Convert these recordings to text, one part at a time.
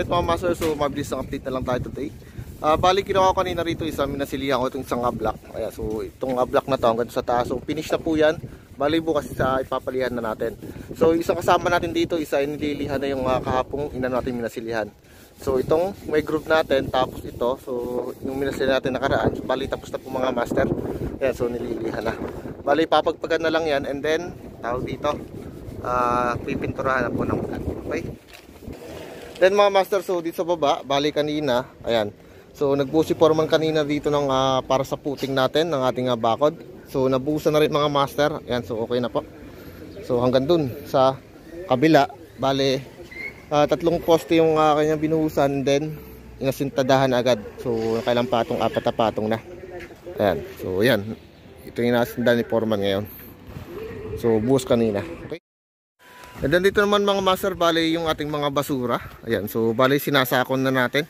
Alright mga master, so mabilis ang update na lang tayo today. Bali kinuha ko kanina rito isang minasilihan ko itong isang block. Ayan, so itong block na to hanggang sa taas. So finish na po yan. Bali bukas sa ipapalihan na natin. So isang kasama natin dito, isa inililihan na yung kahapong ina natin minasilihan. So itong may group natin, tapos ito, so yung minasilihan natin nakaraan. So, bali tapos na po mga master. Ayan, so nililihan na. Bali papagpagan na lang yan and then tawag dito, pipinturahan na po ng ulan. Okay? Then mga master, so dito sa baba, bali kanina, ayan. So nagbusi foreman kanina dito ng para sa puting natin ng ating bakod. So nabuhusan na rin mga master. Ayan, so okay na po. So hanggang dun sa kabila, bali tatlong poste yung kanyang binuhusan, then inasintadahan agad. So kailang patong, apat na patong na. Ayan, so ayan. Ito yung nasindan ni foreman ngayon. So buhos kanina. Okay. And then dito naman mga master, bali yung ating mga basura. Ayan, so bali sinasakon na natin.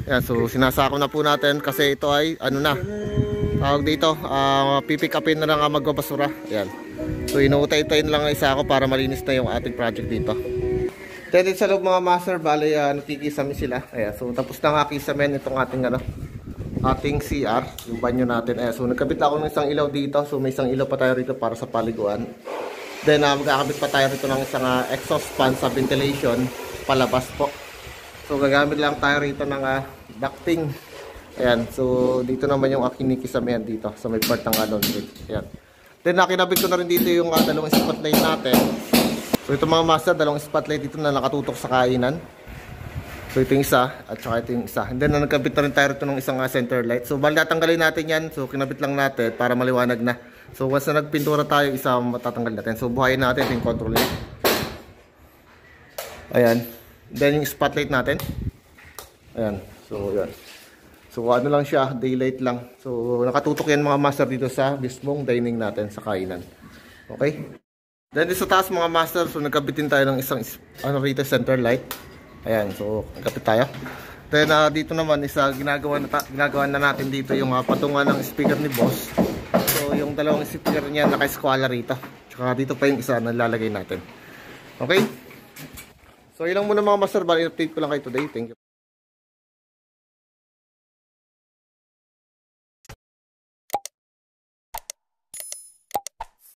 Ayan, so sinasakon na po natin kasi ito ay ano na, tawag dito, pipick upin na lang magbabasura. Ayan, so inuutay-tayin lang ang isa ako para malinis na yung ating project dito. Then din sa loob mga master, bali nakikisami sila. Ayan, so tapos na kisamin itong ating ating CR, yung banyo natin. Ayan, so nagkabit ako ng isang ilaw dito. So may isang ilaw pa tayo rito para sa paliguan. Then magkakabit pa tayo rito ng isang exhaust fan sa ventilation palabas po. So gagamit lang tayo rito ng ducting. Ayan, so dito naman yung kinikisamihan dito sa may part ng laundry. Ayan. Then nakinabit ko na rin dito yung dalawang spotlight natin. So ito mga master, dalawang spotlight dito na nakatutok sa kainan. So ito yung isa at saka ito yung isa. And then nagkabit na rin tayo rito ng isang center light. So bali tatanggalin natin yan. So kinabit lang natin para maliwanag na. So once na nagpintura tayo, isa matatanggal natin. So buhayin natin yung control niya. Ayan. Then yung spotlight natin. Ayan. So yan. So ano lang siya, daylight lang. So nakatutok yan mga master dito sa mismong dining natin sa kainan. Okay? Then dito sa taas mga master, so nagkabitin tayo ng isang rito center light. Ayan. So nagkabit tayo. Then dito naman isa ginagawa na natin dito yung patungan ng speaker ni boss. So yung dalawang speaker niya naka-squala rito. Tsaka dito pa yung isa na lalagay natin. Okay? So ilang muna mga master, bali update ko lang kayo today. Thank you.